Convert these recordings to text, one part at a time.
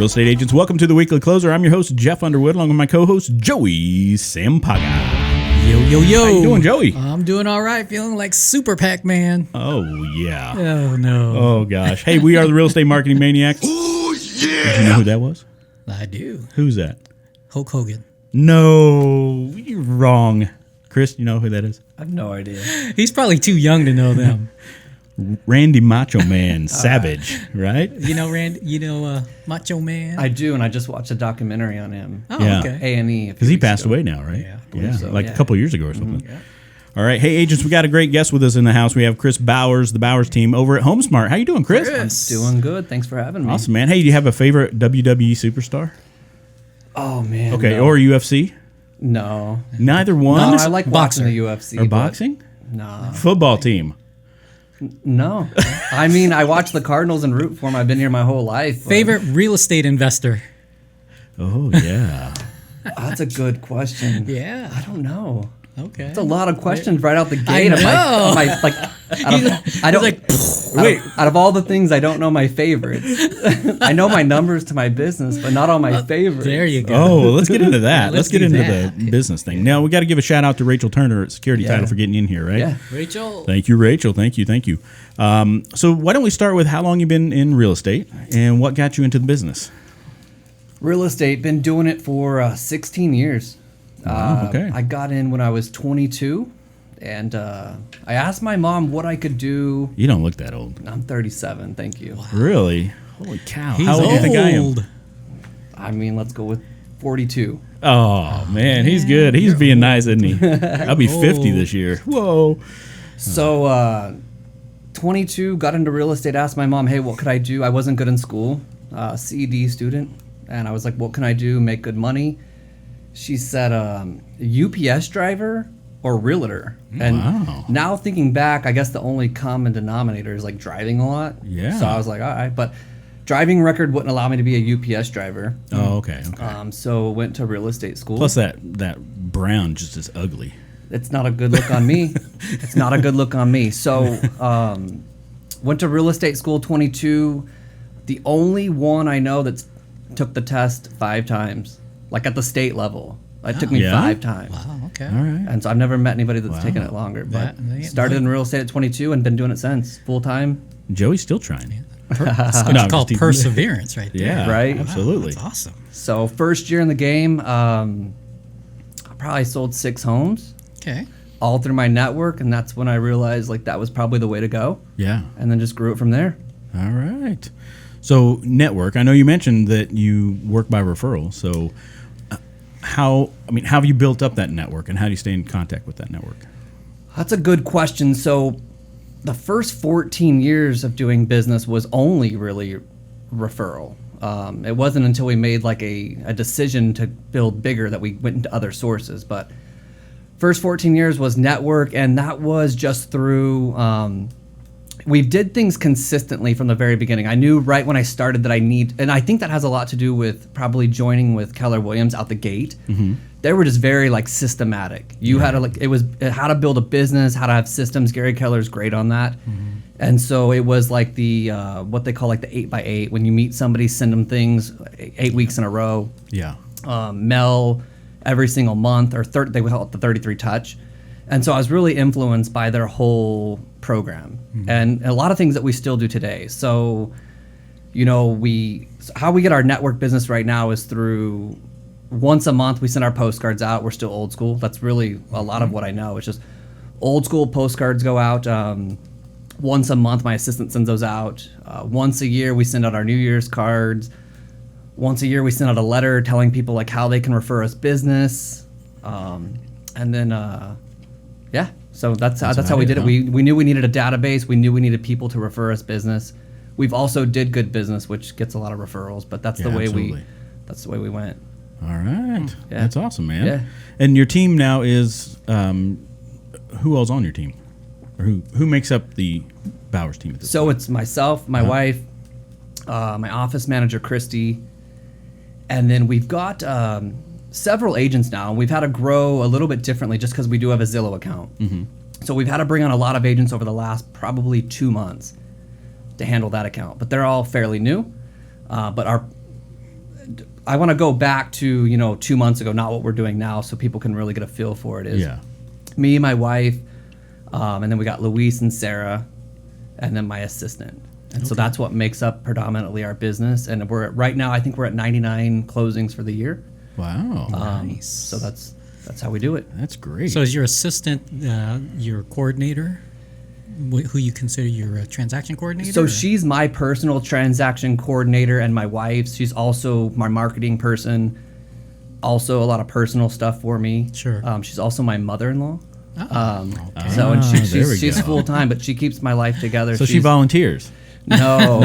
Real estate agents, welcome to the Weekly Closer. I'm your host, Jeff Underwood, along with my co-host, Joey Sampaga. Yo. How you doing, Joey? I'm doing all right, feeling like Super Pac-Man. Oh, yeah. Oh, no. Oh, gosh. Hey, we are the Real Estate Marketing Maniacs. Oh, yeah. Did you know who that was? I do. Who's that? Hulk Hogan. No, you're wrong. Chris, you know who that is? I have no idea. He's probably too young to know them. Randy Macho Man Savage, right? You know, Macho Man? I do, and I just watched a documentary on him. Oh, Yeah. okay. A&E. Because he passed away now, right? Yeah, I believe so. like Yeah. a couple years ago or something. Yeah. All right. Hey, agents, we got a great guest with us in the house. We have Chris Bowers, the Bowers team over at HomeSmart. How you doing, Chris? Doing good. Thanks for having me. Awesome, man. Hey, do you have a favorite WWE superstar? Oh, man. Okay, no. or UFC? No. Neither one? No, I like watching the UFC. Or but boxing? No. Football team. No. I mean, I watch the Cardinals and root for them. I've been here my whole life. but- Favorite real estate investor? Oh, yeah. That's a good question. Yeah. I don't know. Okay. It's a lot of questions right out the I gate. know. Out of all the things, I don't know my favorites. I know my numbers to my business, but not all my favorites. There you go. Oh, well, let's get into that. Yeah, let's get do into that. the business thing. Now, we got to give a shout out to Rachel Turner at Security Title for getting in here, right? Yeah. Rachel. Thank you, Rachel. Thank you. So why don't we start with how long you've been in real estate and what got you into the business? Real estate, been doing it for 16 years. Wow, okay. I got in when I was 22, and I asked my mom what I could do. You don't look that old. I'm 37, thank you. Really? Holy cow. He's how old do you think I am? old. I mean, let's go with 42. Oh, man. He's good. He's being nice, isn't he? I'll be 50 this year. Whoa. So, 22, got into real estate, asked my mom, hey, what could I do? I wasn't good in school, CED student, and I was like, what can I do, make good money? She said, UPS driver or realtor. And Wow. now thinking back, I guess the only common denominator is like driving a lot. Yeah. So I was like, all right, but driving record wouldn't allow me to be a UPS driver. Oh, okay. So went to real estate school. Plus that brown just is ugly. It's not a good look on me. It's not a good look on me. So went to real estate school 22. The only one I know that's took the test 5 times, like at the state level. It took me Yeah? 5 times. Wow, okay. All right. And so I've never met anybody that's taken it longer. But started in real estate at 22 and been doing it since, full time. Joey's still trying. It's No, I'm called just teasing. perseverance right there. Yeah, Right? absolutely. That's awesome. So first year in the game, I probably sold 6 homes Okay. all through my network. And that's when I realized like that was probably the way to go. Yeah. And then just grew it from there. All right. So network. I know you mentioned that you work by referral. So how have you built up that network, and how do you stay in contact with that network? That's a good question. So the first 14 years of doing business was only really referral. It wasn't until we made like a decision to build bigger that we went into other sources. But first 14 years was network, and that was just through we did things consistently from the very beginning. I knew right when I started that and I think that has a lot to do with probably joining with Keller Williams out the gate. Mm-hmm. They were just very like systematic. You had to it was how to build a business, how to have systems. Gary Keller's great on that. Mm-hmm. And so it was like the what they call like the 8x8. When you meet somebody, send them things 8 weeks in a row. Yeah. Mail every single month, or they would call it the 33 touch. And so I was really influenced by their whole program, and a lot of things that we still do today. So, you know, how we get our network business right now is through once a month we send our postcards out. We're still old school. That's really a lot of what I know. It's just old school postcards go out. Once a month, my assistant sends those out. Once a year, we send out our New Year's cards. Once a year, we send out a letter telling people like how they can refer us business. And then, yeah. So that's how we did it. We knew we needed a database. We knew we needed people to refer us business. We've also did good business, which gets a lot of referrals. But that's the way we went. All right. Yeah. That's awesome, man. Yeah. And your team now is who else on your team, or who makes up the Bowers team at this So point? it's myself, my wife, my office manager Christy, and then we've got several agents now. We've had to grow a little bit differently just because we do have a Zillow account. Mm-hmm. So we've had to bring on a lot of agents over the last probably 2 months to handle that account. But they're all fairly new. But I want to go back to 2 months ago, not what we're doing now, so people can really get a feel for it. Is me, my wife, and then we got Luis and Sarah, and then my assistant. And so that's what makes up predominantly our business. And right now, I think we're at 99 closings for the year. Wow. Nice. So that's how we do it. That's great. So is your assistant your coordinator? Who you consider your transaction coordinator? So she's my personal transaction coordinator, and my wife's. She's also my marketing person. Also, a lot of personal stuff for me. Sure. She's also my mother-in-law. Okay. So and there we she's go. full time, but she keeps my life together. so she volunteers. No.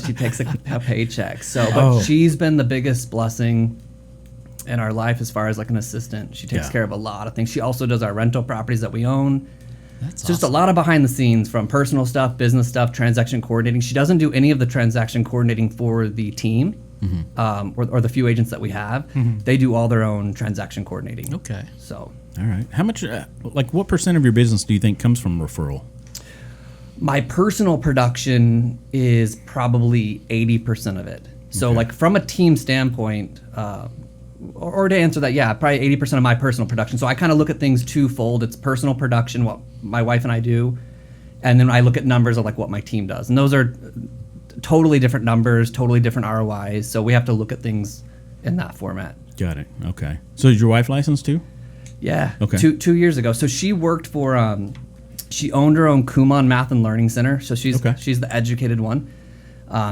She takes a paycheck. So, but she's been the biggest blessing in our life as far as like an assistant. She takes care of a lot of things. She also does our rental properties that we own. That's Just a lot of behind the scenes, from personal stuff, business stuff, transaction coordinating. She doesn't do any of the transaction coordinating for the team, or the few agents that we have. They do all their own transaction coordinating. Okay. So, All right. How much, what percent of your business do you think comes from referral? my personal production is probably 80% of it. So, like from a team standpoint, or to answer that, probably 80% of my personal production. So I kind of look at things twofold. It's personal production, what my wife and I do, and then I look at numbers of like what my team does. And those are totally different numbers, totally different ROIs. So we have to look at things in that format. Got it. Okay. So is your wife licensed too? Yeah. Okay. 2 years ago. So she worked for, she owned her own Kumon Math and Learning Center. So she's the educated one.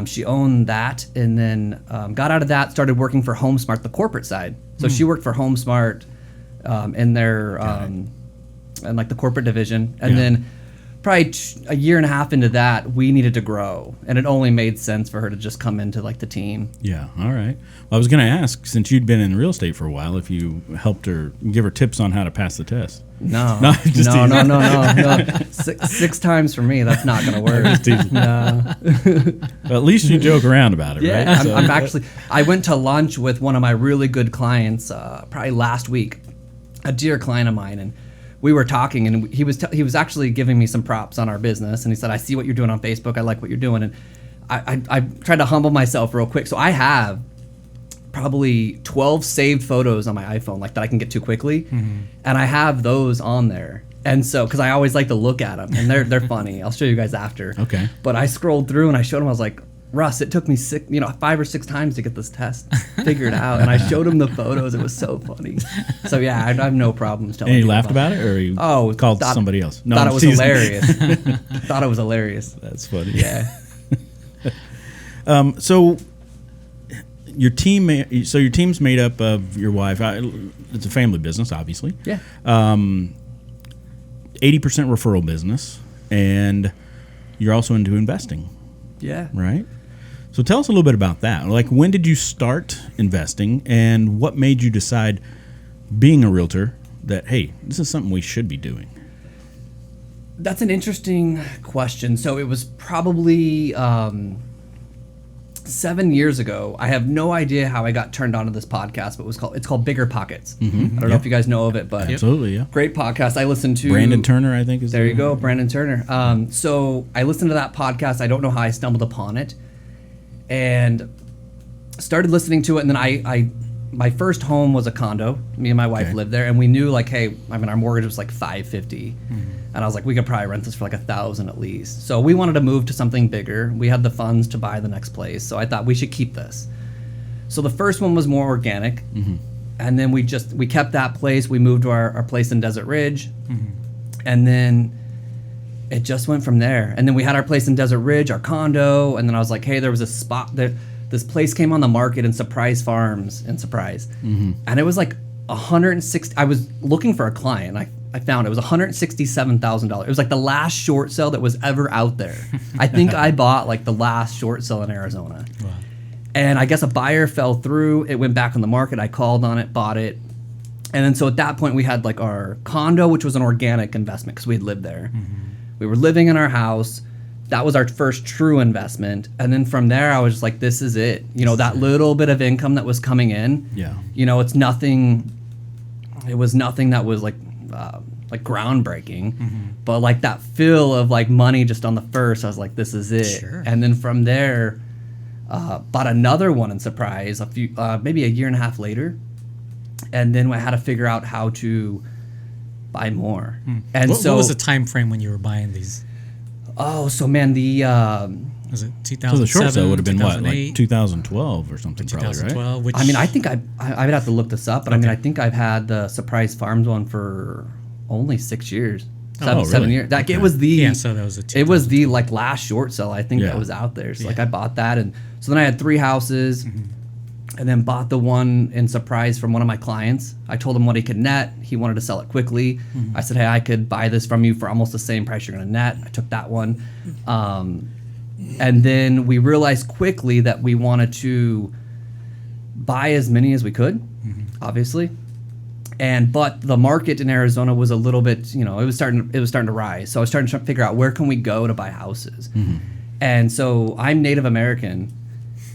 She owned that, and then got out of that, started working for HomeSmart, the corporate side. So she worked for HomeSmart in their in like the corporate division, and then probably a year and a half into that, we needed to grow, and it only made sense for her to just come into like the team. Yeah. All right. Well, I was going to ask, since you'd been in real estate for a while, if you helped her, give her tips on how to pass the test. No, No, just no, teasing. no. Six times for me, that's not gonna work. No. But at least you joke around about it, Yeah, right? I'm actually. I went to lunch with one of my really good clients probably last week, a dear client of mine, and we were talking, and he was actually giving me some props on our business, and he said, "I see what you're doing on Facebook. I like what you're doing," and I tried to humble myself real quick. So I have probably 12 saved photos on my iPhone, like that I can get to quickly, and I have those on there. And so, because I always like to look at them, and they're funny. I'll show you guys after. Okay. But I scrolled through and I showed him. I was like, Russ, it took me 5 or 6 times to get this test figured out, and I showed him the photos. It was so funny. So yeah, I have no problems telling. And he people laughed about it, or he called somebody else? No, thought I'm it was teasing. hilarious. Thought it was hilarious. That's funny. Yeah. So your team's made up of your wife. It's a family business, obviously. Yeah. 80% referral business, and you're also into investing, Yeah. right? So tell us a little bit about that. Like, when did you start investing, and what made you decide, being a realtor, that, hey, this is something we should be doing? That's an interesting question. So it was probably 7 years ago. I have no idea how I got turned on to this podcast, but it's called Bigger Pockets. I don't know if you guys know of it, but Absolutely, yeah. great podcast. I listened to Brandon Turner, I think, is There you go, Brandon Turner. So I listened to that podcast. I don't know how I stumbled upon it, and started listening to it. And then my first home was a condo. Me and my wife lived there, and we knew like, hey, our mortgage was like $550, and I was like, we could probably rent this for like $1,000 at least. So we wanted to move to something bigger. We had the funds to buy the next place, so I thought we should keep this. So the first one was more organic, and then we kept that place. We moved to our place in Desert Ridge, and then it just went from there. And then we had our place in Desert Ridge, our condo, and then I was like, hey, there was a spot there. This place came on the market in Surprise Farms in Surprise, and it was like 160. I was looking for a client. I found it was $167,000. It was like the last short sale that was ever out there. I think I bought like the last short sale in Arizona. Wow. And I guess a buyer fell through. It went back on the market. I called on it, bought it. And then so at that point we had like our condo, which was an organic investment because we had lived there. We were living in our house. That was our first true investment. And then from there, I was just like, this is it. That little bit of income that was coming in. Yeah. It's nothing. It was nothing that was like groundbreaking, but like that feel of like money just on the first, I was like, this is it. Sure. And then from there, Bought another one in Surprise maybe a year and a half later, and then I had to figure out how to buy more. And What was the time frame when you were buying these? so man, Was it 2007? So the short sale would have been what, 2008? like 2012 or something, probably, right? 2012. Which I mean, I think I would have to look this up, but I mean, I think I've had the Surprise Farms one for only 6 years, seven really? years. Like Okay. it was the Yeah, so that was a it was the like last short sale I think Yeah. that was out there. So like Yeah. I bought that, and so then I had 3 houses, and then bought the one in Surprise from one of my clients. I told him what he could net. He wanted to sell it quickly. I said, hey, I could buy this from you for almost the same price you're going to net. I took that one. And then we realized quickly that we wanted to buy as many as we could, obviously. But the market in Arizona was a little bit, it was starting to rise. So I was starting to figure out where can we go to buy houses. And so I'm Native American.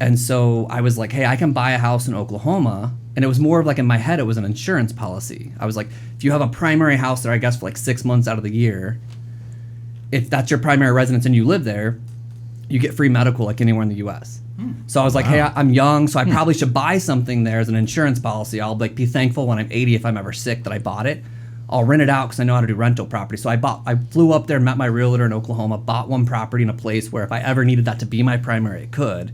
And so I was like, hey, I can buy a house in Oklahoma. And it was more of like in my head, it was an insurance policy. I was like, if you have a primary house there, I guess for like 6 months out of the year, if that's your primary residence and you live there, you get free medical like anywhere in the U.S. So I was like, hey, I'm young, so I probably should buy something there as an insurance policy. I'll like be thankful when I'm 80 if I'm ever sick that I bought it. I'll rent it out because I know how to do rental property. So I flew up there, met my realtor in Oklahoma, bought one property in a place where if I ever needed that to be my primary, it could.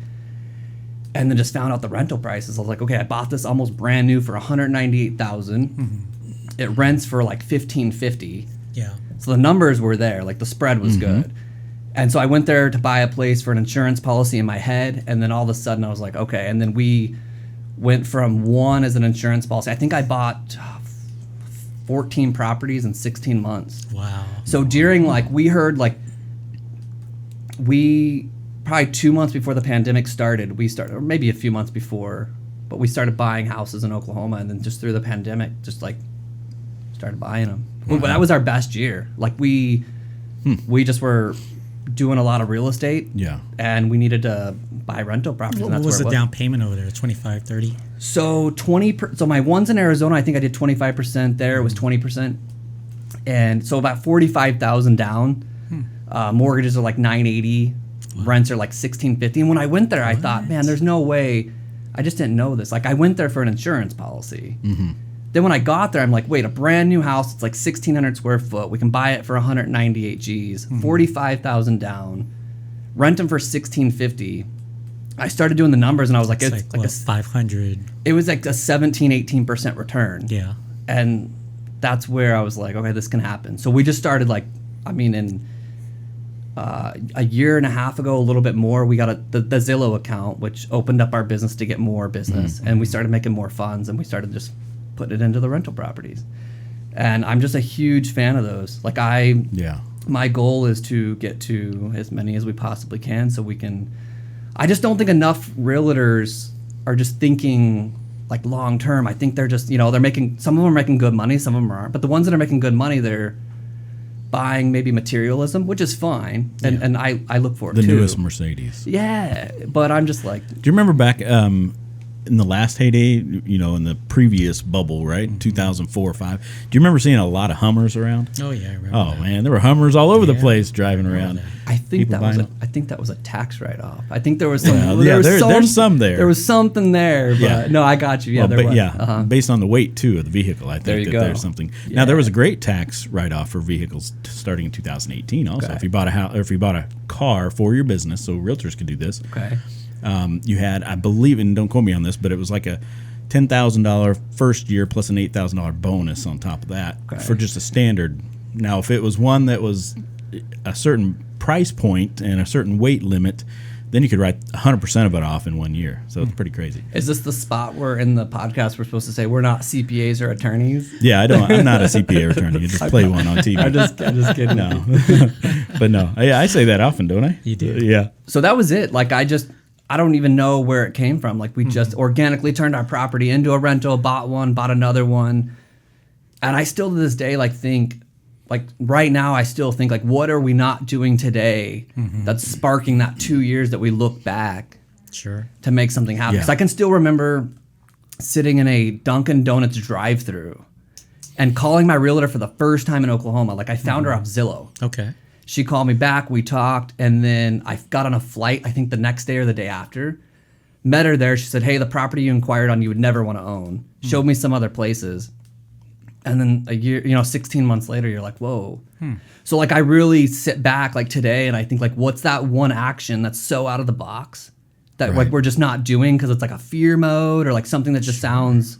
And then just found out the rental prices. I was like, okay, I bought this almost brand new for $198,000. It rents for like $1,550. Yeah. So the numbers were there, like the spread was good. And so I went there to buy a place for an insurance policy in my head, and then all of a sudden I was like, okay. And then we went from one as an insurance policy. I think I bought 14 properties in 16 months. Wow. So during we heard probably 2 months before the pandemic started, or maybe a few months before, but we started buying houses in Oklahoma, and then just through the pandemic, just started buying them. Well, that was our best year. We just were doing a lot of real estate. Yeah. And we needed to buy rental properties. What and that's was where the it down payment over there? 25, 30? So so my ones in Arizona, I think I did 25%. There it was 20%, and so about 45,000 down. Mortgages are like 980, rents are like 1650. And when I went there, I thought, man, there's no way. I just didn't know this. I went there for an insurance policy. Then when I got there, I'm like, wait, a brand new house. It's like 1,600 square foot. We can buy it for 198 G's, 45,000 down, rent them for 1,650. I started doing the numbers, and I was like, It's like 500. It was like a 17-18% return. Yeah. And that's where I was like, okay, this can happen. So we just started in a year and a half ago, a little bit more, we got the Zillow account, which opened up our business to get more business. And we started making more funds, and we started just putting it into the rental properties. And I'm just a huge fan of those. My goal is to get to as many as we possibly can so we can. I just don't think enough realtors are just thinking long term. I think they're just, they're making, some of them are making good money, some of them aren't. But the ones that are making good money, they're buying maybe materialism, which is fine. And I look for it too. The newest Mercedes. Yeah. But I'm just like. Do you remember back in the last heyday, in the previous bubble, right? 2004 or 5. Do you remember seeing a lot of Hummers around? Oh, yeah, I remember Oh, that. man, there were Hummers all over the place driving around. that. I think People that was a tax write-off. I think there was some. there's some there. There was something there, but Yeah. no, I got you. Yeah, there was. Based on the weight too of the vehicle, I think There you that go. there's something. Now there was a great tax write-off for vehicles starting in 2018. Also, Okay. if you bought a house or if you bought a car for your business, so realtors could do this. Okay. You had, I believe, and don't quote me on this, but it was like a $10,000 first year plus an $8,000 bonus on top of that for just a standard. Now, if it was one that was a certain price point and a certain weight limit, then you could write 100% of it off in 1 year. So it's pretty crazy. Is this the spot where in the podcast we're supposed to say we're not CPAs or attorneys? Yeah, I'm not a CPA attorney. You just play one on TV. I'm just kidding. No, but no, I say that often, don't I? You do. Yeah. So that was it. I don't even know where it came from. We just organically turned our property into a rental, bought one, bought another one. And I still to this day think, right now I still think, what are we not doing today that's sparking that 2 years that we look back Sure. to make something happen? Yeah. Because I can still remember sitting in a Dunkin' Donuts drive-thru and calling my realtor for the first time in Oklahoma. I found her off Zillow. Okay. She called me back, we talked, and then I got on a flight, I think the next day or the day after. met her there. She said, hey, the property you inquired on, you would never want to own. Showed me some other places. And then a year, 16 months later, you're like, whoa. So like I really sit back like today and I think like, what's that one action that's so out of the box that like we're just not doing because it's like a fear mode or like something that just sounds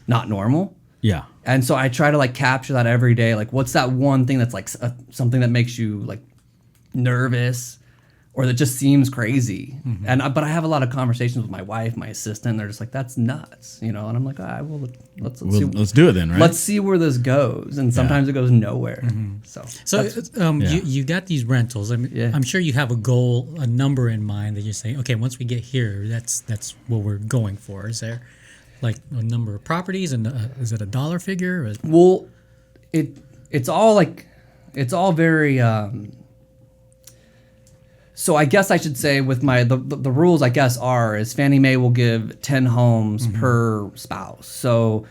not normal. Yeah. And so I try to like capture that every day. Like what's that one thing that's like something that makes you like nervous or that just seems crazy. But I have a lot of conversations with my wife, my assistant. And they're just like, that's nuts, And I'm like, well, let's do it then, right? Let's see where this goes. And sometimes it goes nowhere. So you got these rentals. I mean, I'm sure you have a goal, a number in mind that you're saying, okay, once we get here, that's what we're going for. Is there like a number of properties and is it a dollar figure? Or? Well, it's all very. So I guess I should say with the rules I guess is Fannie Mae will give 10 homes per spouse. So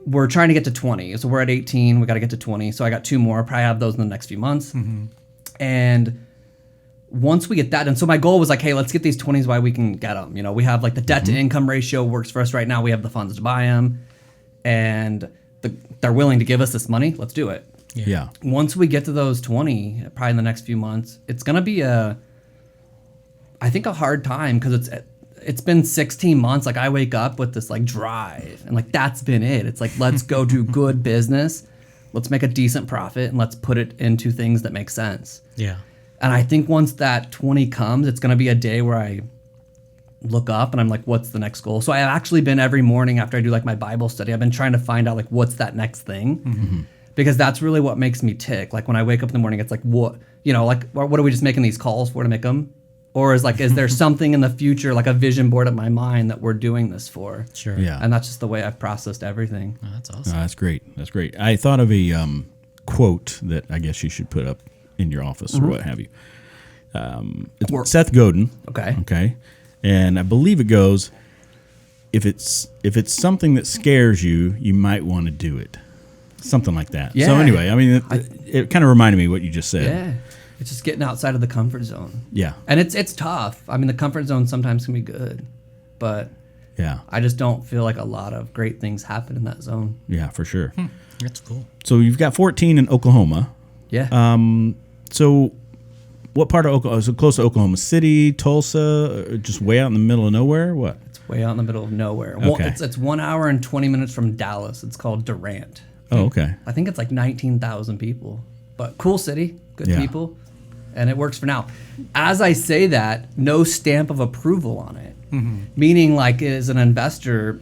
we're trying to get to 20. So we're at 18. We got to get to 20. So I got 2 more. I'll probably have those in the next few months. And once we get that done, so my goal was like, hey, let's get these 20s while we can get them. We have like the debt to income ratio works for us right now. We have the funds to buy them, and they're willing to give us this money. Let's do it. Yeah. Once we get to those 20, probably in the next few months, it's gonna be I think a hard time because it's been 16 months. Like I wake up with this like drive, and like that's been it. It's like let's go do good business, let's make a decent profit, and let's put it into things that make sense. Yeah. And I think once that 20 comes, it's gonna be a day where I look up and I'm like, what's the next goal? So I've actually been every morning after I do like my Bible study, I've been trying to find out like what's that next thing. Because that's really what makes me tick. Like when I wake up in the morning, it's like, what are we just making these calls for to make them? Or is there something in the future, like a vision board in my mind that we're doing this for? Sure. Yeah. And that's just the way I've processed everything. Oh, that's awesome. That's great. That's great. I thought of a quote that I guess you should put up in your office or what have you. It's Seth Godin. Okay. Okay. And I believe it goes, if it's something that scares you, you might want to do it. Something like that. Yeah. So anyway, I mean, it kind of reminded me of what you just said. Yeah. It's just getting outside of the comfort zone. Yeah. And it's tough. I mean, the comfort zone sometimes can be good, but yeah, I just don't feel like a lot of great things happen in that zone. Yeah, for sure. That's cool. So you've got 14 in Oklahoma. Yeah. So what part of Oklahoma? Is it close to Oklahoma City, Tulsa, or just way out in the middle of nowhere? What? It's way out in the middle of nowhere. Okay. It's 1 hour and 20 minutes from Dallas. It's called Durant. Oh, okay. I think it's like 19,000 people, but cool city, good people, and it works for now. As I say that, no stamp of approval on it, meaning like as an investor,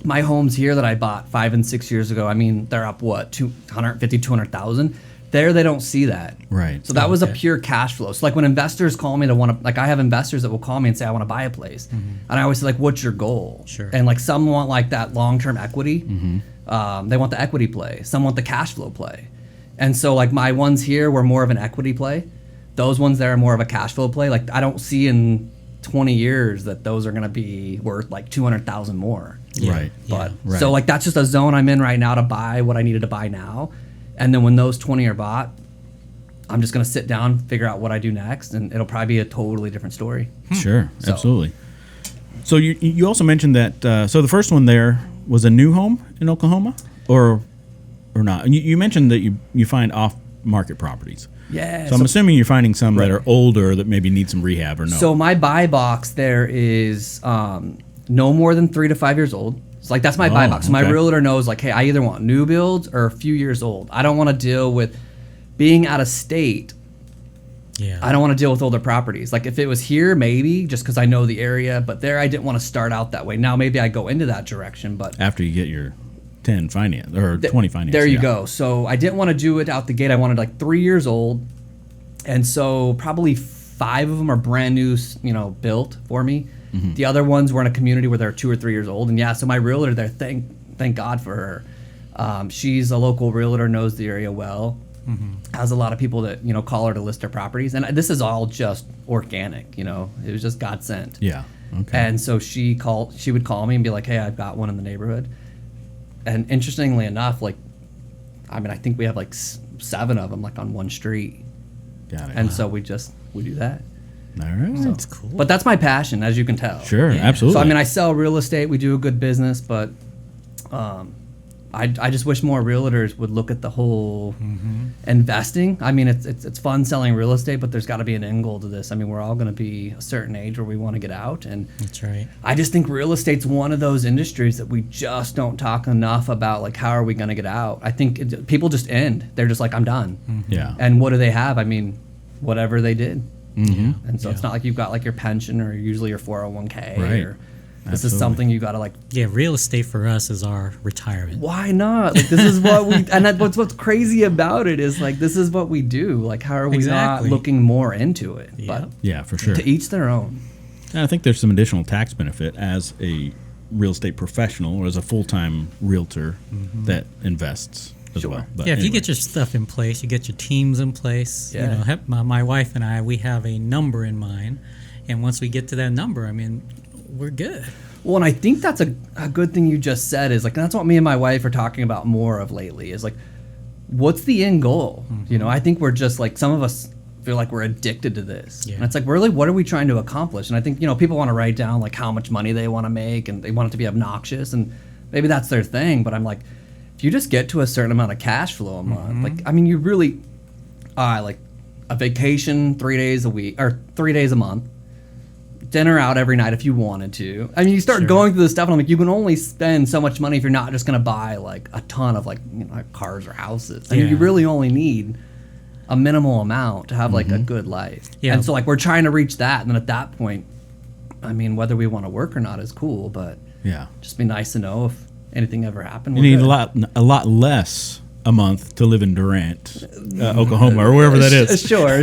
my homes here that I bought 5 and 6 years ago, I mean, they're up, 200,000. There, they don't see that. Right. So that was a pure cash flow. So like when investors call me to want to, like I have investors that will call me and say, I want to buy a place. And I always say like, what's your goal? Sure. And like some want like that long-term equity. They want the equity play. Some want the cash flow play. And so like my ones here were more of an equity play. Those ones there are more of a cash flow play. Like I don't see in 20 years that those are going to be worth like 200,000 more. Yeah. Right. But Right. so like that's just a zone I'm in right now to buy what I needed to buy now. And then when those 20 are bought, I'm just going to sit down, figure out what I do next, and it'll probably be a totally different story. Sure. Absolutely. So you also mentioned that, so the first one there was a new home in Oklahoma or not? And you mentioned that you find off-market properties. Yeah. So I'm assuming you're finding some that are older that maybe need some rehab or no. So my buy box there is no more than 3 to 5 years old. So like that's my buy box. So my realtor knows like, hey, I either want new builds or a few years old. I don't want to deal with being out of state. Yeah. I don't want to deal with older properties. Like if it was here, maybe just because I know the area, but there I didn't want to start out that way. Now maybe I go into that direction, but after you get your 10 finance or 20 finance. There you go. So I didn't want to do it out the gate. I wanted like 3 years old. And so probably 5 of them are brand new, built for me. The other ones were in a community where they're 2 or 3 years old. And yeah, so my realtor there, thank God for her. She's a local realtor, knows the area well. Has a lot of people that, call her to list their properties. And this is all just organic, it was just God sent. Yeah. Okay. And so she would call me and be like, hey, I've got one in the neighborhood. And interestingly enough, I think we have 7 of them on one street. Got it. And so we do that. All right. That's cool. But that's my passion, as you can tell. Sure, absolutely. So I mean, I sell real estate. We do a good business, but I just wish more realtors would look at the whole investing. I mean, it's fun selling real estate, but there's got to be an end goal to this. I mean, we're all going to be a certain age where we want to get out, and that's right. I just think real estate's one of those industries that we just don't talk enough about. Like, how are we going to get out? I think people just end. They're just like, I'm done. Yeah. And what do they have? I mean, whatever they did. Mm-hmm. And so it's not like you've got like your pension or usually your 401k. Right. Or this is something you got to like. Yeah, real estate for us is our retirement. Why not? Like, this is what we, and what's crazy about it is like, this is what we do. Like, how are we not looking more into it? Yeah. But Yeah, for sure. to each their own. And I think there's some additional tax benefit as a real estate professional or as a full-time realtor that invests as well. But yeah, if you anyway. get your stuff in place, you get your teams in place. Yeah. You know, my wife and I, we have a number in mind, and once we get to that number, I mean, we're good. Well, and I think that's a good thing you just said is like, that's what me and my wife are talking about more of lately is like, what's the end goal? You know, I think we're just like, some of us feel like we're addicted to this. Yeah. And it's like, really, what are we trying to accomplish? And I think, you know, people want to write down like how much money they want to make and they want it to be obnoxious and maybe that's their thing. But I'm like, if you just get to a certain amount of cash flow a month, like, I mean, you really, like a vacation 3 days a week or 3 days a month, dinner out every night if you wanted to. I mean, you start going through this stuff and I'm like, you can only spend so much money if you're not just going to buy like a ton of like, you know, like cars or houses. I mean, you really only need a minimal amount to have like a good life. Yeah. And so like we're trying to reach that. And then at that point, I mean, whether we want to work or not is cool, but yeah, just be nice to know if anything ever happened. you need a lot less a month to live in Durant, Oklahoma, or wherever that is. Sure.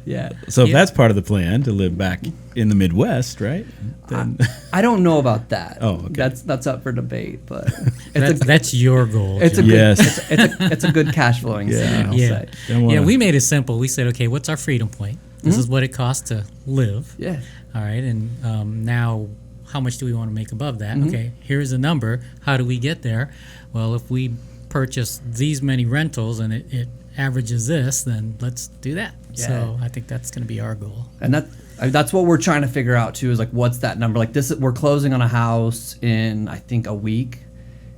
Yeah. So if that's part of the plan to live back in the Midwest, right? Then I don't know about that. Oh, okay. That's up for debate, but That's your goal. it's a John. good, Yes. it's a good cash flowing scene, I'll Yeah. say. Yeah, we made it simple. We said, okay, what's our freedom point? This is what it costs to live. Yeah. All right, and now how much do we want to make above that? Okay, here's a number. How do we get there? Well, if we purchase these many rentals and it averages this, then let's do that. Yeah. So I think that's going to be our goal. And that's what we're trying to figure out too, is like, what's that number? Like this, we're closing on a house in, I think, a week.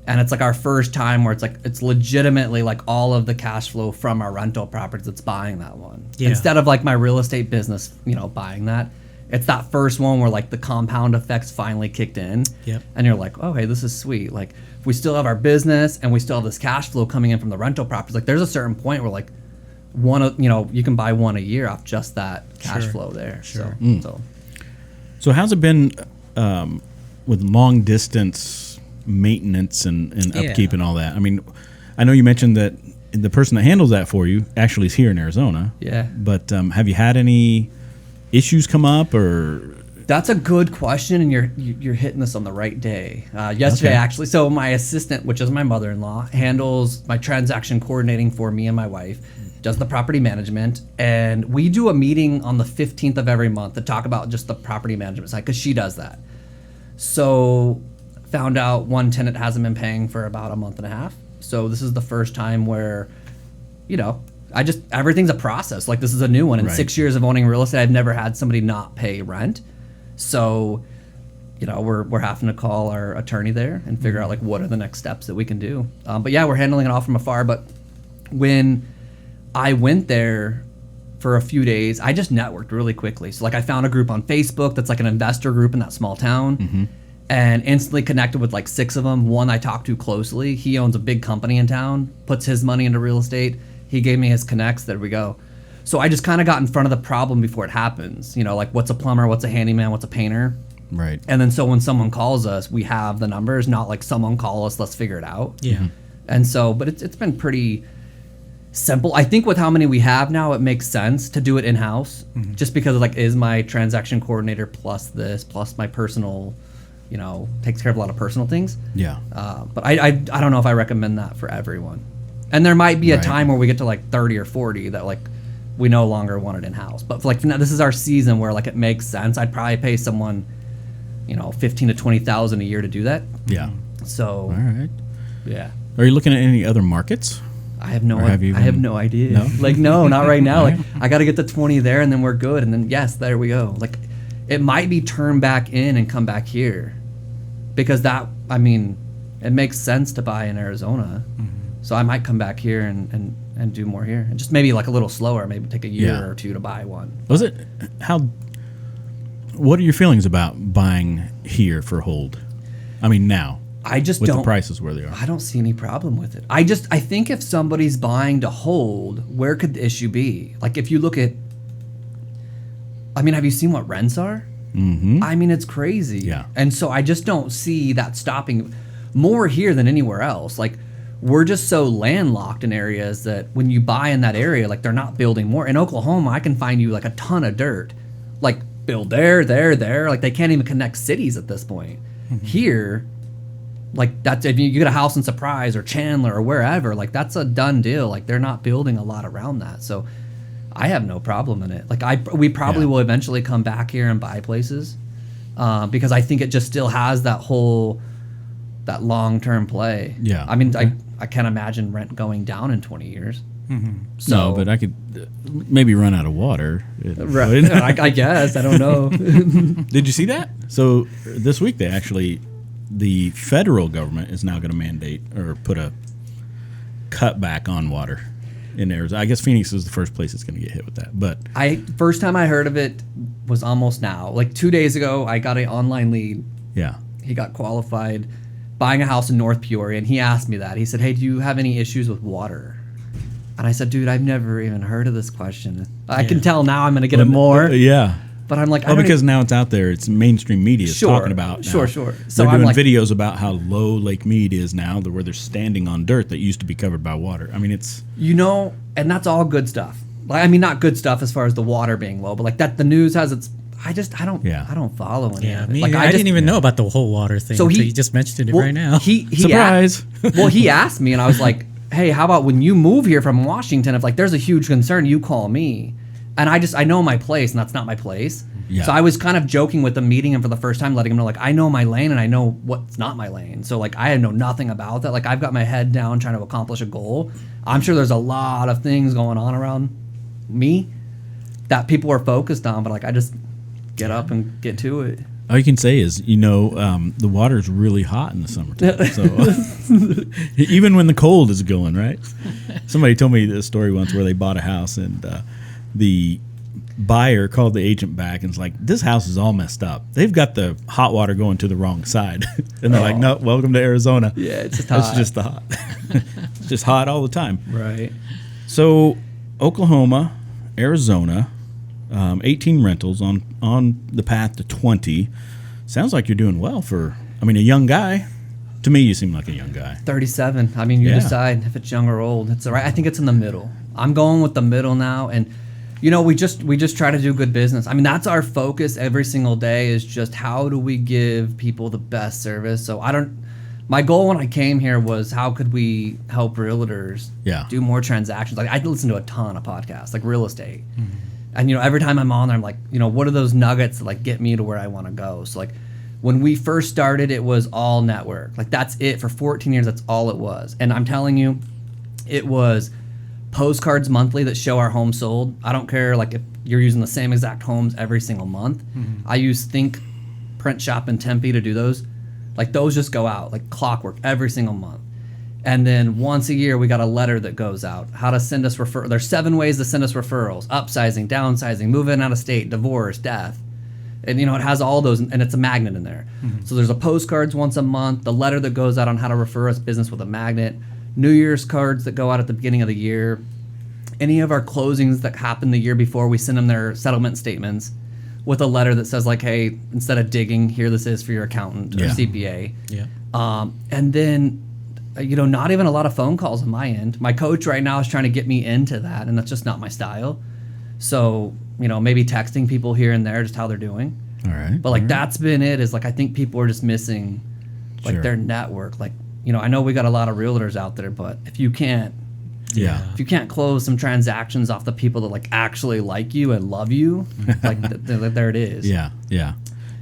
And it's like our first time where it's like, it's legitimately like all of the cash flow from our rental properties that's buying that one. Yeah. Instead of like my real estate business, you know, buying that. It's that first one where like the compound effects finally kicked in. Yep. And you're like, oh, hey, this is sweet. Like if we still have our business and we still have this cash flow coming in from the rental properties, like there's a certain point where like you can buy one a year off just that cash flow there. Sure. So how's it been with long distance maintenance and upkeep and all that? I mean, I know you mentioned that the person that handles that for you actually is here in Arizona. Yeah. But have you had any issues come up or? That's a good question, and you're hitting this on the right day. Yesterday, actually, so my assistant, which is my mother-in-law, handles my transaction coordinating for me and my wife, does the property management, and we do a meeting on the 15th of every month to talk about just the property management side, because she does that. So found out one tenant hasn't been paying for about a month and a half. So this is the first time where, you know, everything's a process. Like this is a new one. In 6 years of owning real estate, I've never had somebody not pay rent. So, you know, we're having to call our attorney there and figure out like what are the next steps that we can do. But yeah, we're handling it all from afar. But when I went there for a few days, I just networked really quickly. So like I found a group on Facebook that's like an investor group in that small town, and instantly connected with like 6 of them. One I talked to closely. He owns a big company in town, puts his money into real estate. He gave me his connects. There we go. So I just kind of got in front of the problem before it happens. You know, like what's a plumber, what's a handyman, what's a painter. Right. And then so when someone calls us, we have the numbers, not like someone call us, let's figure it out. Yeah. And so, but it's been pretty simple. I think with how many we have now, it makes sense to do it in-house, just because like is my transaction coordinator plus this, plus my personal, you know, takes care of a lot of personal things. Yeah. But I don't know if I recommend that for everyone. And there might be a time where we get to like 30 or 40 that like we no longer want it in-house. But for like now, this is our season where like it makes sense. I'd probably pay someone, you know, $15,000 to $20,000 a year to do that. Yeah. So All right. yeah. Are you looking at any other markets? I have no idea. No? Like, no, not right now. Like, I got to get the 20 there and then we're good. And then, yes, there we go. Like, it might be turn back in and come back here because it makes sense to buy in Arizona. Mm-hmm. So I might come back here and do more here. And just maybe like a little slower, maybe take a year or two to buy one. What are your feelings about buying here for hold? I mean, now. I just with don't. the prices where they are. I don't see any problem with it. I think if somebody's buying to hold, where could the issue be? Like if you look at, have you seen what rents are? Mm-hmm. It's crazy. Yeah. And so I just don't see that stopping more here than anywhere else. Like we're just so landlocked in areas that when you buy in that area, like they're not building more. In Oklahoma, I can find you like a ton of dirt, like build there. Like they can't even connect cities at this point. Mm-hmm. Here, like that's if you get a house in Surprise or Chandler or wherever, like that's a done deal. Like they're not building a lot around that. So I have no problem in it. Like we probably will eventually come back here and buy places because I think it just still has that long-term play. Yeah. I can't imagine rent going down in 20 years. Mm-hmm. So, no, but I could maybe run out of water. Right. I guess. I don't know. Did you see that? So this week the federal government is now going to mandate or put a cutback on water in Arizona. I guess Phoenix is the first place that's going to get hit with that. But first time I heard of it was almost now. Like 2 days ago, I got an online lead. Yeah. He got qualified buying a house in North Peoria, and he asked me that. He said, "Hey, do you have any issues with water?" And I said, "Dude, I've never even heard of this question." I can tell now I'm going to get it more. Yeah. But I'm like, because now it's out there. It's mainstream media is talking about now. Sure. So they're doing videos about how low Lake Mead is now, where they're standing on dirt that used to be covered by water. It's and that's all good stuff. Not good stuff as far as the water being low, but like that the news has its. I don't follow any of it. I didn't even know about the whole water thing. So he just mentioned it right now. Surprise. He asked me, and I was like, "Hey, how about when you move here from Washington? If like there's a huge concern, you call me." And I know my place, and that's not my place. Yeah. So I was kind of joking with him, meeting him for the first time, letting him know, like, I know my lane, and I know what's not my lane. So, like, I know nothing about that. Like, I've got my head down trying to accomplish a goal. I'm sure there's a lot of things going on around me that people are focused on, but, like, I just get up and get to it. All you can say is, the water's really hot in the summertime. So even when the cold is going, right? Somebody told me this story once where they bought a house and the buyer called the agent back and was like, "This house is all messed up. They've got the hot water going to the wrong side." And they're like, "No, welcome to Arizona." Yeah, it's just hot. It's just the hot. It's just hot all the time. Right. So Oklahoma, Arizona, 18 rentals on the path to 20. Sounds like you're doing well for, a young guy. To me, you seem like a young guy. 37. You decide if it's young or old. It's all right. I think it's in the middle. I'm going with the middle now, and we just try to do good business. That's our focus every single day is just how do we give people the best service. So my goal when I came here was how could we help realtors do more transactions. Like I listen to a ton of podcasts, like real estate. Mm-hmm. And every time I'm on there, I'm like, what are those nuggets that like get me to where I want to go? So like when we first started, it was all network. Like that's it for 14 years. That's all it was. And I'm telling you, it was postcards monthly that show our homes sold. I don't care like if you're using the same exact homes every single month. Mm-hmm. I use Think Print Shop in Tempe to do those. Like those just go out like clockwork every single month. And then once a year, we got a letter that goes out. How to send us referrals. There's 7 ways to send us referrals. Upsizing, downsizing, moving out of state, divorce, death. And, it has all those, and it's a magnet in there. Mm-hmm. So there's a postcards once a month, the letter that goes out on how to refer us business with a magnet, New Year's cards that go out at the beginning of the year. Any of our closings that happened the year before, we send them their settlement statements with a letter that says, like, hey, instead of digging, here this is for your accountant or CPA. Yeah. And then... not even a lot of phone calls on my end. My coach right now is trying to get me into that, and that's just not my style. So, maybe texting people here and there, just how they're doing. All right. But, like, that's been it, is, like, I think people are just missing, like, their network. Like, I know we got a lot of realtors out there, but if you can't close some transactions off the people that, like, actually like you and love you, like, there it is. Yeah, yeah.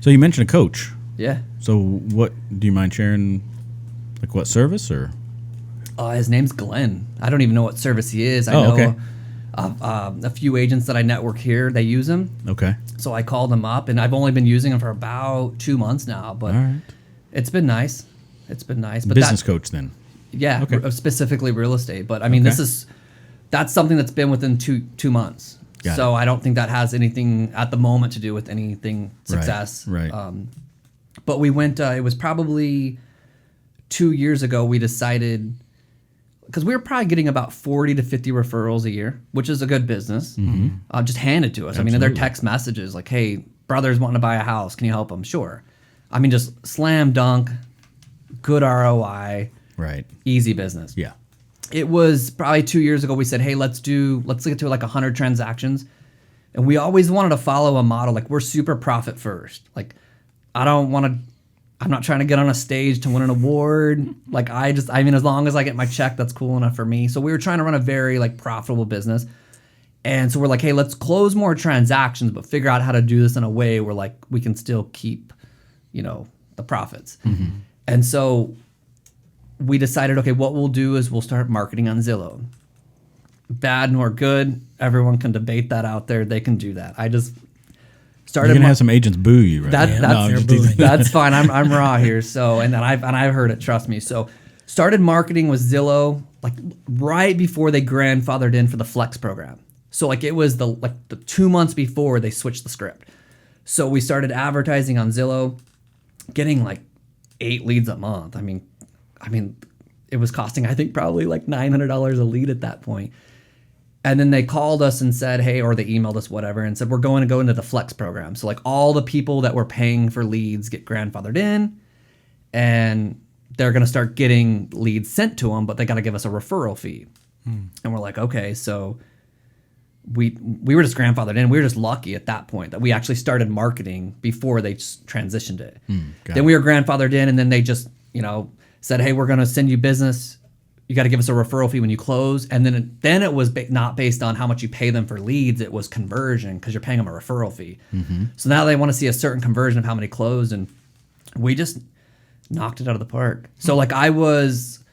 So you mentioned a coach. Yeah. So what, do you mind sharing... Like what service or? His name's Glenn. I don't even know what service he is. I know a few agents that I network here, they use him. Okay. So I called him up, and I've only been using him for about 2 months now, but it's been nice. It's been nice. But business coach then. Yeah, specifically real estate. But I mean, that's something that's been within two months. So I don't think that has anything at the moment to do with anything success. Right. But we went, it was probably 2 years ago, we decided, because we were probably getting about 40 to 50 referrals a year, which is a good business, just handed to us. Absolutely. I mean, they're text messages like, hey, brother's wanting to buy a house. Can you help them? Sure. I mean, just slam dunk, good ROI. Right. Easy business. Yeah. It was probably 2 years ago. We said, hey, let's get to like 100 transactions. And we always wanted to follow a model. Like, we're super profit first. Like, I'm not trying to get on a stage to win an award. Like, I mean, as long as I get my check, that's cool enough for me. So we were trying to run a very like profitable business. And so we're like, hey, let's close more transactions, but figure out how to do this in a way where like we can still keep, the profits. And so we decided, okay, what we'll do is we'll start marketing on Zillow. Bad nor good, everyone can debate that out there. They can do that. I just started. You're gonna have some agents boo you, right? That's fine. I'm raw here. So and I've heard it. Trust me. So started marketing with Zillow like right before they grandfathered in for the Flex program. So like it was the 2 months before they switched the script. So we started advertising on Zillow, getting like 8 leads a month. I mean, it was costing, I think, probably like $900 a lead at that point. And then they called us and said, hey, or they emailed us, whatever, and said, we're going to go into the Flex program. So like all the people that were paying for leads get grandfathered in, and they're going to start getting leads sent to them, but they got to give us a referral fee. And we're like, okay, so we were just grandfathered in. We were just lucky at that point that we actually started marketing before they transitioned it. Then we were grandfathered in, and then they just, said, hey, we're going to send you business. You got to give us a referral fee when you close. And then it was not based on how much you pay them for leads. It was conversion because you're paying them a referral fee. So now they want to see a certain conversion of how many closed. And we just knocked it out of the park. So like I was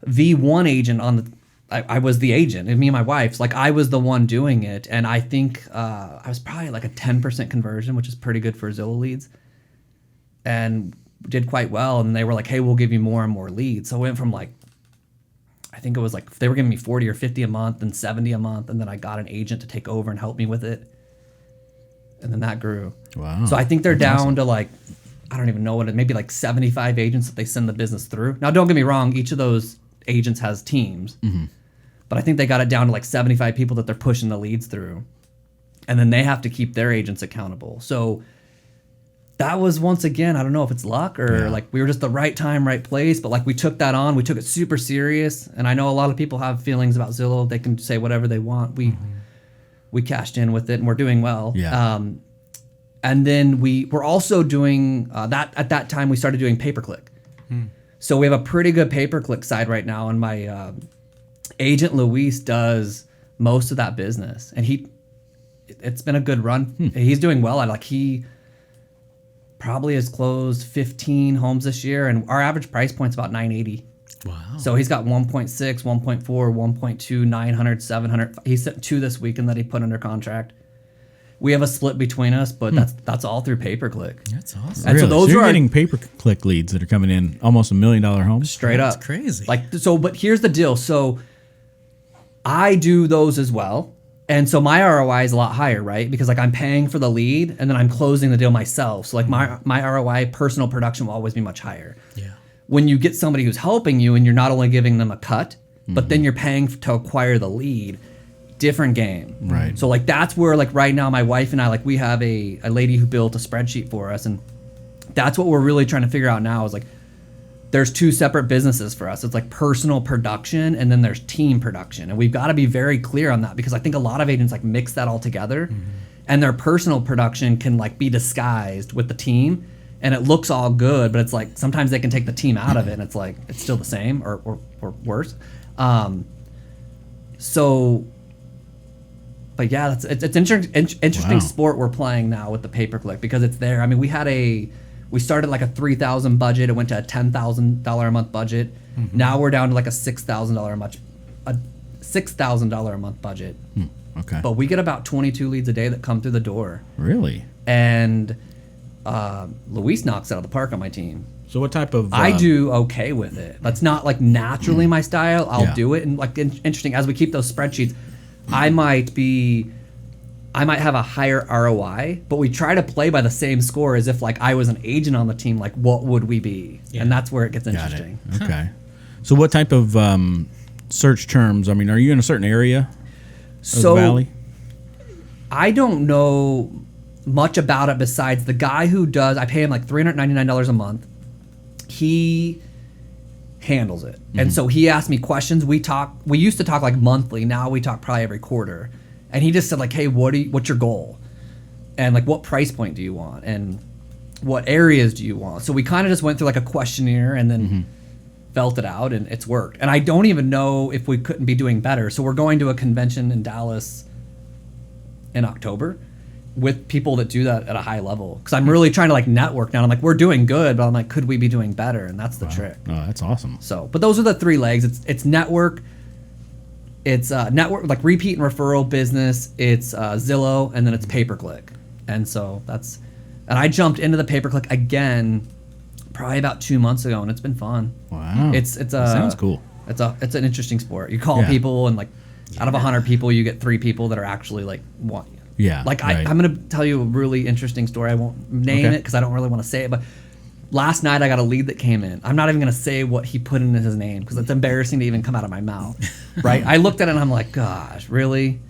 V1 agent I was the agent, and me and my wife, like I was the one doing it. And I think I was probably like a 10% conversion, which is pretty good for Zillow leads. And did quite well. And they were like, hey, we'll give you more and more leads. So it went from like, I think it was like, they were giving me 40 or 50 a month and 70 a month. And then I got an agent to take over and help me with it. And then that grew. Wow. So I think they're down to like, I don't even know what maybe like 75 agents that they send the business through. Now, don't get me wrong. Each of those agents has teams, but I think they got it down to like 75 people that they're pushing the leads through. And then they have to keep their agents accountable. So that was, once again, I don't know if it's luck or like we were just the right time, right place, but like we took that on. We took it super serious. And I know a lot of people have feelings about Zillow. They can say whatever they want. We cashed in with it, and we're doing well. Yeah. And then we were also doing that at that time. We started doing Payperclick. So we have a pretty good Payperclick side right now, and my agent Luis does most of that business, and it's been a good run. He's doing well. He probably has closed 15 homes this year, and our average price point's about $980. Wow. So he's got 1.6, 1.4, 1.2, 900, 700. He sent 2 this weekend that he put under contract. We have a split between us, but that's all through Payperclick. That's awesome. And really? so those you're are getting Payperclick leads that are coming in almost $1 million homes? straight up. That's crazy. But here's the deal. So I do those as well. And so my ROI is a lot higher, right? Because like I'm paying for the lead and then I'm closing the deal myself. So like my ROI, personal production, will always be much higher. Yeah. When you get somebody who's helping you and you're not only giving them a cut, but then you're paying to acquire the lead, different game. Right. So like that's where like right now my wife and I, like we have a lady who built a spreadsheet for us, and that's what we're really trying to figure out now is like there's 2 separate businesses for us. It's like personal production and then there's team production. And we've got to be very clear on that because I think a lot of agents like mix that all together, and their personal production can like be disguised with the team and it looks all good, but it's like sometimes they can take the team out of it and it's like it's still the same or worse. But yeah, it's interesting sport we're playing now with the Payperclick because it's there. I mean, we started like a $3,000 budget. It went to a $10,000 a month budget. Now we're down to like a $6,000 a month budget. Okay. But we get about 22 leads a day that come through the door. Really? And Luis knocks it out of the park on my team. So what type of... I do okay with it. That's not like naturally my style. I'll Yeah. do it. And like interesting, as we keep those spreadsheets, I might have a higher ROI, but we try to play by the same score as if like I was an agent on the team. Like, what would we be? Yeah. And that's where it gets Got interesting. it. Okay. So what type of search terms? I mean, are you in a certain area of the valley? I don't know much about it besides the guy who does. I pay him like $399 a month. He handles it, and so he asked me questions. We used to talk like monthly. Now we talk probably every quarter. And he just said like, hey, what's your goal? And like, what price point do you want? And what areas do you want? So we kind of just went through like a questionnaire and then felt it out, and it's worked. And I don't even know if we couldn't be doing better. So we're going to a convention in Dallas in October with people that do that at a high level. Because I'm really trying to like network now. I'm like, we're doing good, but I'm like, could we be doing better? And that's the trick. Oh, that's awesome. So, but those are the three legs. It's network. It's network, like repeat and referral business. It's Zillow, and then it's Payperclick. And so and I jumped into the Payperclick again probably about 2 months ago, and it's been fun. Wow. Sounds cool. It's an interesting sport. You call people, and like out of 100 people, you get 3 people that are actually like want you. Yeah. Like right. I'm gonna tell you a really interesting story. I won't name it because I don't really want to say it, but last night I got a lead that came in. I'm not even going to say what he put in his name because it's embarrassing to even come out of my mouth, right? I looked at it and I'm like, gosh, really?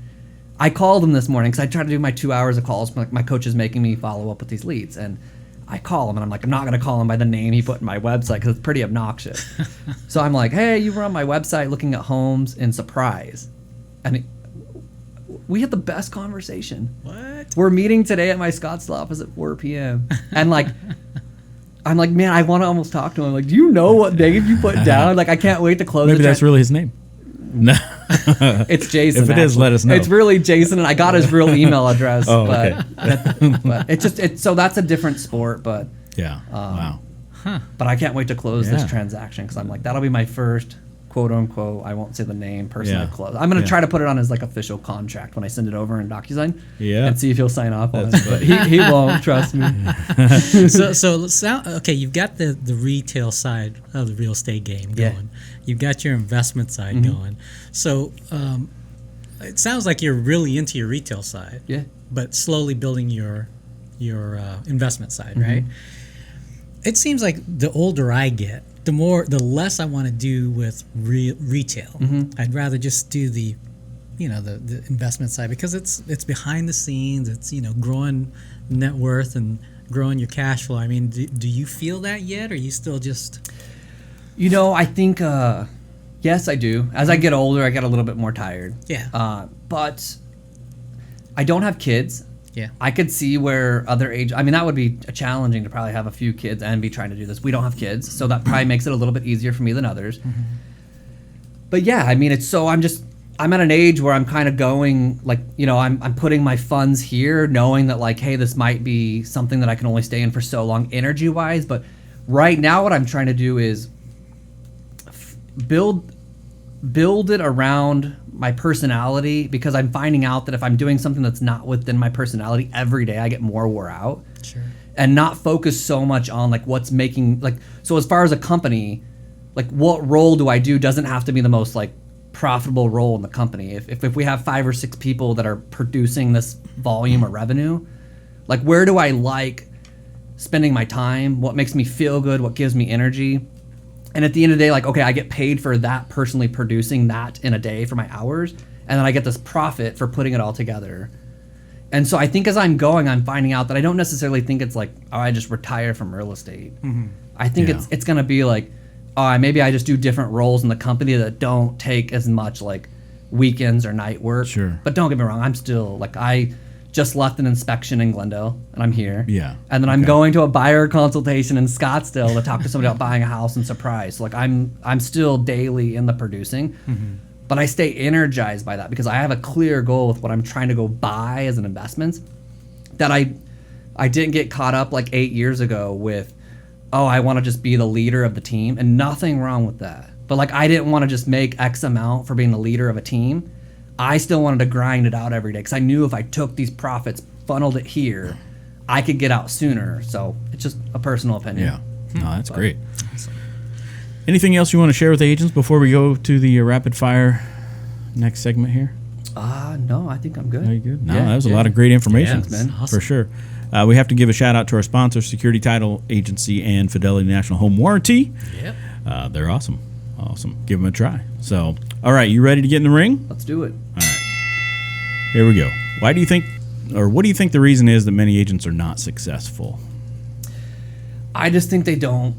I called him this morning because I tried to do my 2 hours of calls. My coach is making me follow up with these leads. And I call him and I'm like, I'm not going to call him by the name he put in my website because it's pretty obnoxious. So I'm like, hey, you were on my website looking at homes in Surprise. And we had the best conversation. What? We're meeting today at my Scottsdale office at 4 p.m. And like... I'm like, man, I want to almost talk to him. Like, do you know what name you put down? Like, I can't wait to close. Maybe that's really his name. No, it's Jason. If it is, let us know. It's really Jason, and I got his real email address. Oh, but, okay. but it's so that's a different sport. But yeah, wow. But I can't wait to close Yeah. this transaction because I'm like, that'll be my first quote unquote. I won't say the name person Yeah. I close. I'm gonna Yeah. try to put it on his like official contract when I send it over in DocuSign. Yeah. And see if he'll sign off on it. But he won't. Trust me. Okay, you've got the retail side of the real estate game Yeah. going. You've got your investment side going. So it sounds like you're really into your retail side. Yeah. But slowly building your investment side, right? It seems like the older I get, the less I want to do with retail. I'd rather just do the investment side because it's behind the scenes. It's growing net worth and growing your cash flow. I mean, do you feel that yet, or are you still just? I think yes, I do. As I get older, I get a little bit more tired. Yeah. But I don't have kids. Yeah. I could see where other age. I mean, that would be challenging to probably have a few kids and be trying to do this. We don't have kids, so that probably makes it a little bit easier for me than others. But yeah, I mean, I'm at an age where I'm kind of going like, I'm putting my funds here, knowing that like, hey, this might be something that I can only stay in for so long, energy wise. But right now, what I'm trying to do is build it around my personality, because I'm finding out that if I'm doing something that's not within my personality every day, I get more wore out. Sure. And not focus so much on like what's making like, so as far as a company, like what role do I do doesn't have to be the most like profitable role in the company. If we have 5 or 6 people that are producing this volume of revenue, like where do I like spending my time? What makes me feel good? What gives me energy? And at the end of the day, like, okay, I get paid for that personally producing that in a day for my hours. And then I get this profit for putting it all together. And so I think as I'm going, I'm finding out that I don't necessarily think it's like, oh, I just retire from real estate. I think it's going to be like, oh, maybe I just do different roles in the company that don't take as much like weekends or night work. Sure. But don't get me wrong, I'm still like, I just left an inspection in Glendale and I'm here. Yeah. And then I'm going to a buyer consultation in Scottsdale to talk to somebody about buying a house in Surprise. So like I'm still daily in the producing, but I stay energized by that because I have a clear goal with what I'm trying to go buy as an investment that I didn't get caught up like 8 years ago with, oh, I want to just be the leader of the team, and nothing wrong with that. But like I didn't want to just make X amount for being the leader of a team. I still wanted to grind it out every day because I knew if I took these profits, funneled it here, I could get out sooner. So it's just a personal opinion. Yeah. No, that's great. Anything else you want to share with agents before we go to the rapid fire next segment here? No, I think I'm good. Are you good? No, that was a lot of great information, man. Awesome. For sure. We have to give a shout out to our sponsors, Security Title Agency and Fidelity National Home Warranty. Yep. They're awesome. Awesome. Give them a try. So, all right, you ready to get in the ring? Let's do it. All right. Here we go. Why do you think, or what do you think the reason is that many agents are not successful? I just think they don't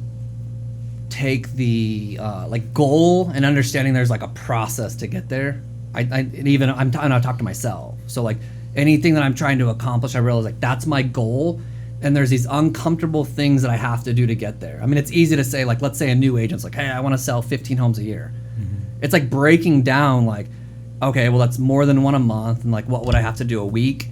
take the like goal and understanding there's like a process to get there. I'm talking to myself. So like anything that I'm trying to accomplish, I realize like that's my goal. And there's these uncomfortable things that I have to do to get there. I mean, it's easy to say, like, let's say a new agent's like, hey, I want to sell 15 homes a year. Mm-hmm. It's like breaking down, like, okay, well, that's more than one a month. And like, what would I have to do a week?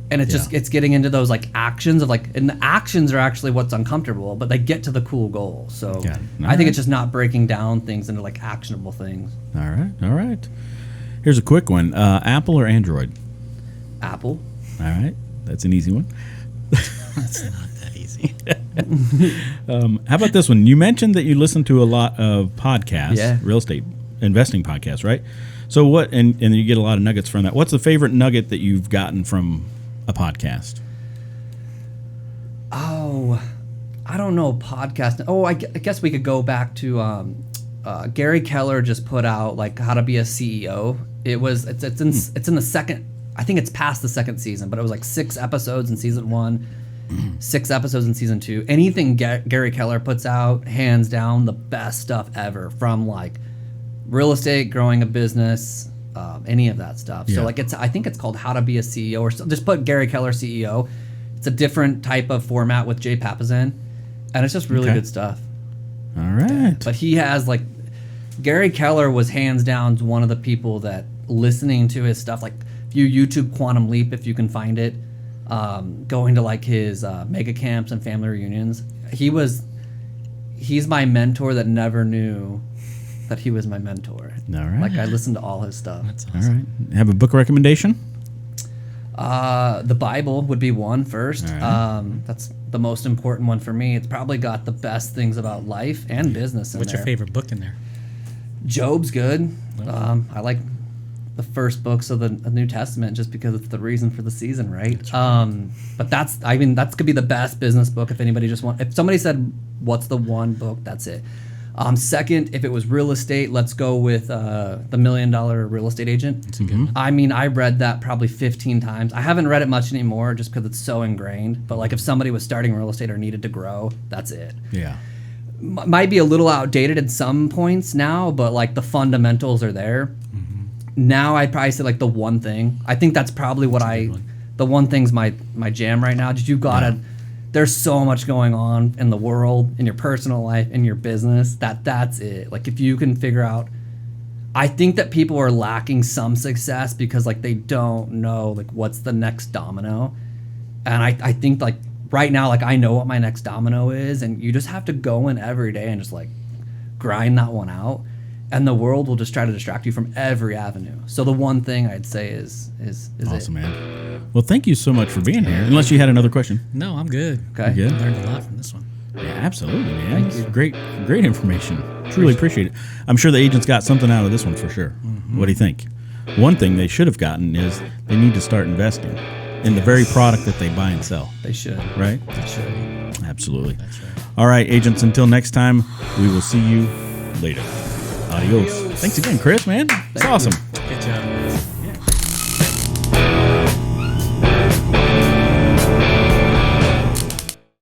And it's just, it's getting into those like actions of like, and the actions are actually what's uncomfortable, but they get to the cool goal. So I think it's just not breaking down things into like actionable things. All right. All right. Here's a quick one. Apple or Android? Apple. All right. That's an easy one. That's not that easy. How about this one? You mentioned that you listen to a lot of podcasts, real estate investing podcasts, right? So what, and you get a lot of nuggets from that. What's the favorite nugget that you've gotten from a podcast? Oh, I don't know. Podcast. Oh, I guess we could go back to Gary Keller just put out like how to be a CEO. It's in the second. I think it's past the second season, but it was like 6 episodes in season 1, 6 episodes in season 2. Anything Gary Keller puts out, hands down, the best stuff ever, from like real estate, growing a business, any of that stuff. Yeah. So like I think it's called How to Be a CEO, or just put Gary Keller CEO. It's a different type of format with Jay Papasan, and it's just really good stuff. All right. But he has like, Gary Keller was hands down one of the people that listening to his stuff, like if you YouTube Quantum Leap, if you can find it, going to like his mega camps and family reunions, he's my mentor that never knew that he was my mentor. All right. Like I listened to all his stuff. That's awesome. All right. Have a book recommendation? The Bible would be one first. Right. That's the most important one for me. It's probably got the best things about life and business in What's there. your favorite book in there? Job's good. I like the first books of the New Testament just because it's the reason for the season, right? That's right. But that could be the best business book if anybody just wants. If somebody said, what's the one book, that's it. Second, if it was real estate, let's go with The $1 Million Real Estate Agent. That's a good one. I mean, I read that probably 15 times. I haven't read it much anymore just because it's so ingrained. But like if somebody was starting real estate or needed to grow, that's it. Yeah. Might be a little outdated at some points now, but like the fundamentals are there. Mm-hmm. Now I'd probably say like The One Thing. I think that's probably what The One Thing's my jam right now. There's so much going on in the world, in your personal life, in your business, that's it. Like if you can figure out, I think that people are lacking some success because like they don't know like what's the next domino. And I think like right now, like I know what my next domino is, and you just have to go in every day and just like grind that one out, and the world will just try to distract you from every avenue. So The One Thing I'd say is awesome, man. Well, thank you so much for being here. Unless you had another question. No, I'm good. Okay. You good? I learned a lot from this one. Yeah, absolutely, man. Thank you. Great information. Truly appreciate it. I'm sure the agents got something out of this one for sure. Mm-hmm. What do you think? One thing they should have gotten is they need to start investing in the very product that they buy and sell. They should. Right? They should. Absolutely. That's right. All right, agents, until next time, we will see you later. Adios. Thanks again, Chris, man. It's awesome. Good job.